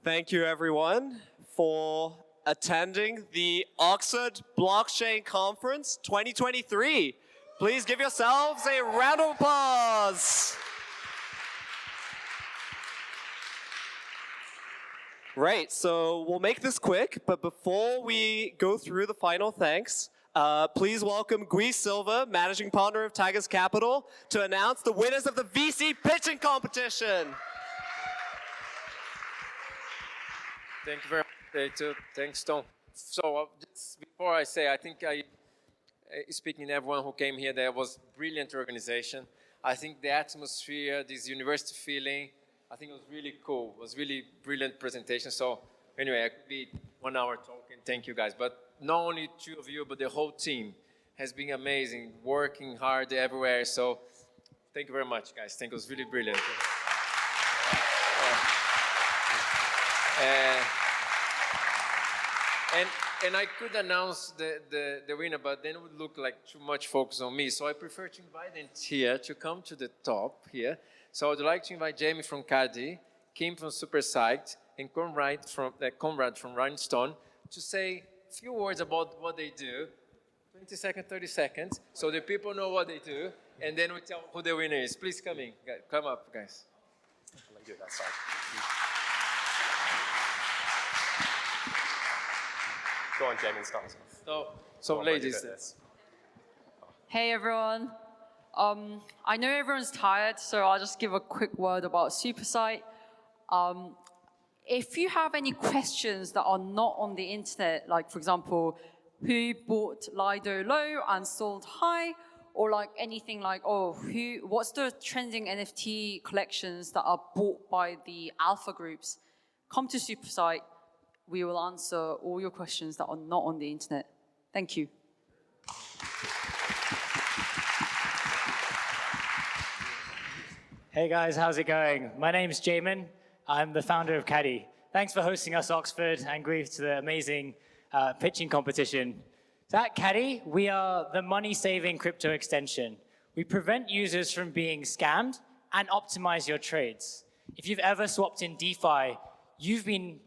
Thank you, everyone, for attending the Oxford Blockchain Conference 2023. Please give yourselves a round of applause. Right, so we'll make this quick, but before we go through the final thanks, please welcome Gui Silva, Managing Partner of Tigers Capital, to announce the winners of the VC pitching competition. Thank you very much. Thanks, Tom. So just before I say, I think speaking to everyone who came here, there was brilliant organization. I think the atmosphere, this university feeling, I think it was really cool. It was really brilliant presentation. So anyway, I could be 1 hour talking. Thank you guys. But not only two of you, but the whole team has been amazing, working hard everywhere. So thank you very much, guys. I think it was really brilliant. And I could announce the winner, but then it would look like too much focus on me. So I prefer to invite them here to come to the top here. So I'd like to invite Jamie from Caddy, Kim from Super Psyched, and Conrad from Rhinestone to say a few words about what they do. 20 seconds, 30 seconds, so the people know what they do, and then we tell who the winner is. Please come in. Come up, guys. Let me do that side. Go on, Jamie, start us off. So ladies. Hey, everyone. I know everyone's tired, so I'll just give a quick word about Supersite. If you have any questions that are not on the internet, like, for example, who bought Lido low and sold high, or like anything like, what's the trending NFT collections that are bought by the alpha groups, come to Supersite. We will answer all your questions that are not on the internet. Thank you. Hey guys, how's it going? My name's Jamin. I'm the founder of Caddy. Thanks for hosting us, Oxford, and Grief to the amazing pitching competition. So at Caddy, we are the money-saving crypto extension. We prevent users from being scammed and optimize your trades. If you've ever swapped in DeFi, you've been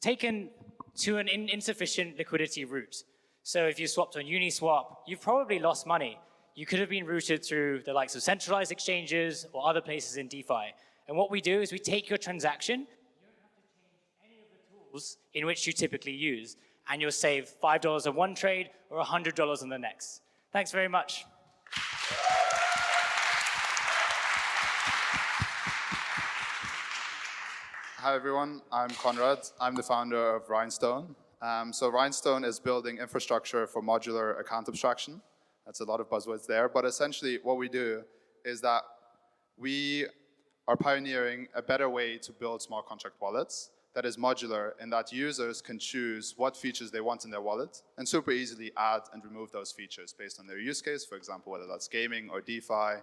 taken to an insufficient liquidity route. So if you swapped on Uniswap, you've probably lost money. You could have been routed through the likes of centralized exchanges or other places in DeFi. And what we do is we take your transaction, you don't have to change any of the tools in which you typically use, and you'll save $5 on one trade or $100 on the next. Thanks very much. Hi everyone, I'm Conrad. I'm the founder of Rhinestone. So Rhinestone is building infrastructure for modular account abstraction. That's a lot of buzzwords there, but essentially what we do is that we are pioneering a better way to build smart contract wallets that is modular in that users can choose what features they want in their wallet and super easily add and remove those features based on their use case, for example, whether that's gaming or DeFi,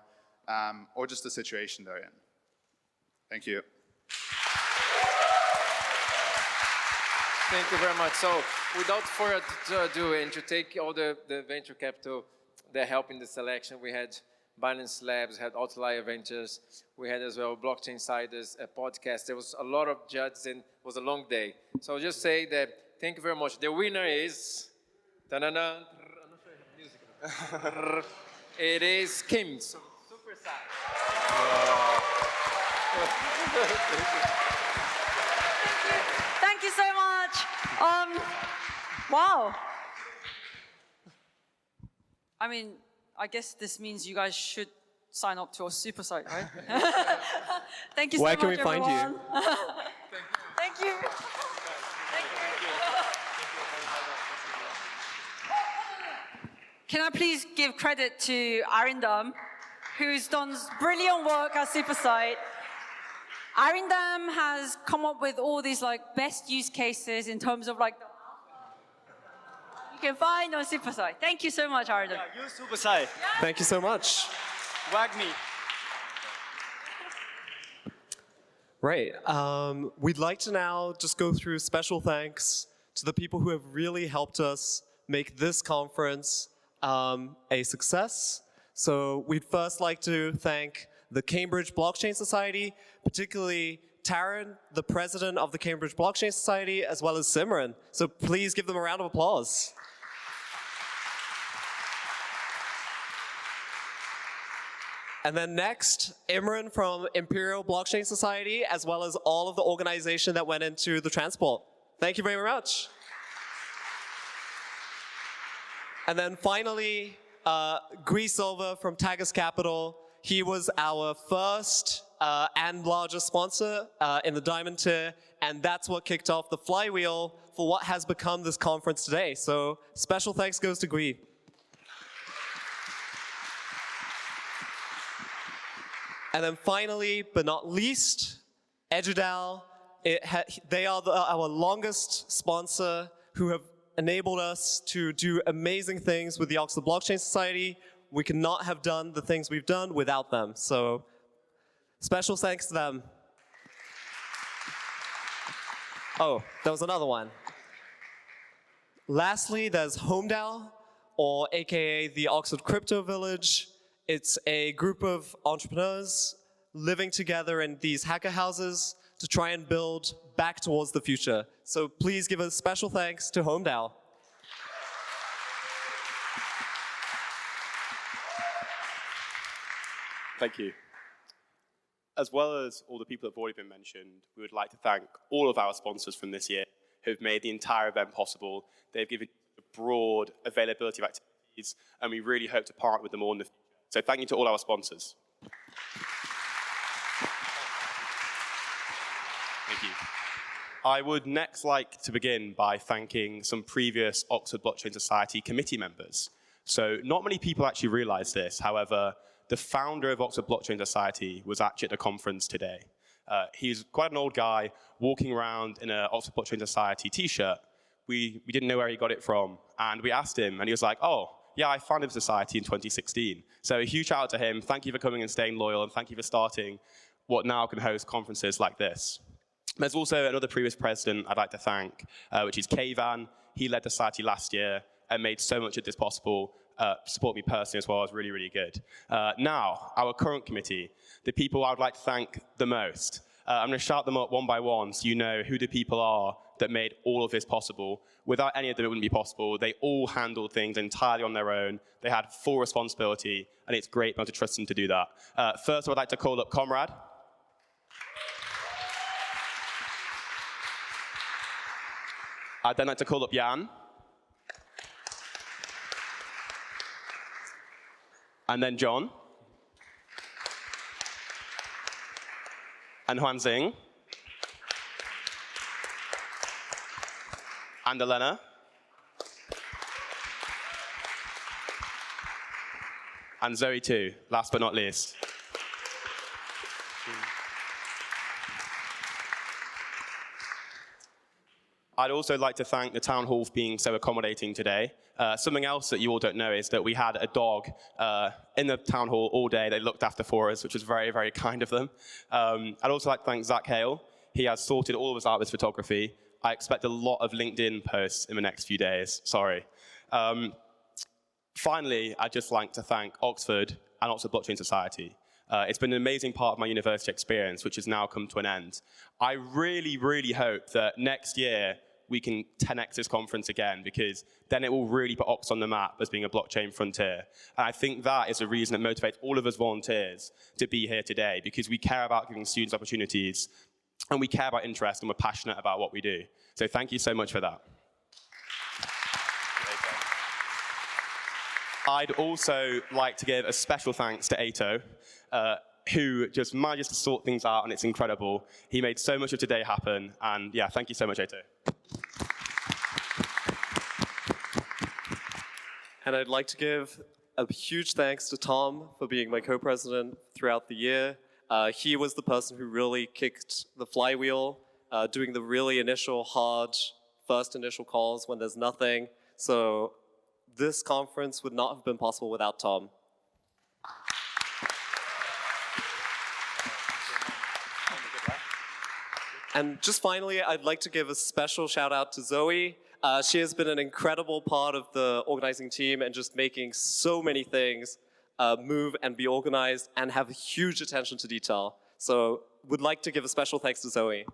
or just the situation they're in. Thank you. Thank you very much. So without further ado, and to take all the venture capital that helped in the selection, we had Binance Labs, had Outlier Ventures, we had as well Blockchain Insiders, a podcast. There was a lot of judges and it was a long day. So I'll just say that thank you very much. The winner is, it is Kim. So, super sad. Thank you so much. Wow. I mean, I guess this means you guys should sign up to our super site, right? Thank you so much, Where can we find you? Thank you. Can I please give credit to Arindam, who's done brilliant work at Supersite. Arindam has come up with all these like best use cases in terms of like you can find on Supersite. Thank you so much, Arindam. Yeah, use Supersite. Thank you so much. Wag me. Right. We'd like to now just go through special thanks to the people who have really helped us make this conference a success. So we'd first like to thank the Cambridge Blockchain Society, particularly Taryn, the president of the Cambridge Blockchain Society, as well as Simran. So please give them a round of applause. And then next, Imran from Imperial Blockchain Society, as well as all of the organization that went into the transport. Thank you very much. And then finally, Guy Silva from Tagus Capital. He was our first and largest sponsor in the Diamond tier, and that's what kicked off the flywheel for what has become this conference today. So special thanks goes to Guy. And then finally, but not least, Edudal. They are our longest sponsor who have enabled us to do amazing things with the Oxford Blockchain Society. We could not have done the things we've done without them. So special thanks to them. Oh, there was another one. Lastly, there's HomeDAO, or AKA the Oxford Crypto Village. It's a group of entrepreneurs living together in these hacker houses to try and build back towards the future. So please give a special thanks to HomeDAO. Thank you. As well as all the people that have already been mentioned, we would like to thank all of our sponsors from this year who have made the entire event possible. They've given a broad availability of activities, and we really hope to partner with them all in the future. So thank you to all our sponsors. Thank you. I would next like to begin by thanking some previous Oxford Blockchain Society committee members. So not many people actually realize this. However, the founder of Oxford Blockchain Society was actually at the conference today. He's quite an old guy walking around in an Oxford Blockchain Society t-shirt. We didn't know where he got it from, and we asked him, and he was like, oh, yeah, I founded the society in 2016. So a huge shout out to him. Thank you for coming and staying loyal, and thank you for starting what now can host conferences like this. There's also another previous president I'd like to thank, which is Kayvan. He led the society last year and made so much of this possible. Support me personally as well. It was really, really good. Now, our current committee, the people I would like to thank the most. I'm going to shout them up one by one so you know who the people are that made all of this possible. Without any of them, it wouldn't be possible. They all handled things entirely on their own. They had full responsibility, and it's great not to trust them to do that. First, I'd like to call up Comrade. I'd then like to call up Jan. And then John. And Huanxing. And Elena. And Zoe too, last but not least. I'd also like to thank the town hall for being so accommodating today. Something else that you all don't know is that we had a dog in the town hall all day. They looked after for us, which was very, very kind of them. I'd also like to thank Zach Hale. He has sorted all of us out with photography. I expect a lot of LinkedIn posts in the next few days. Sorry. Finally, I'd just like to thank Oxford and Oxford Blockchain Society. It's been an amazing part of my university experience, which has now come to an end. I really, really hope that next year we can 10x this conference again, because then it will really put Ox on the map as being a blockchain frontier. And I think that is the reason that motivates all of us volunteers to be here today, because we care about giving students opportunities, and we care about interest, and we're passionate about what we do. So thank you so much for that. I'd also like to give a special thanks to Ato, who just manages to sort things out, and it's incredible. He made so much of today happen, and yeah, thank you so much, Ato. And I'd like to give a huge thanks to Tom for being my co-president throughout the year. He was the person who really kicked the flywheel, doing the really initial hard, first initial calls when there's nothing. So this conference would not have been possible without Tom. And just finally, I'd like to give a special shout out to Zoe. She has been an incredible part of the organizing team and just making so many things move and be organized and have huge attention to detail. So would like to give a special thanks to Zoe.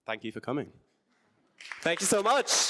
Thank you for coming. Thank you so much.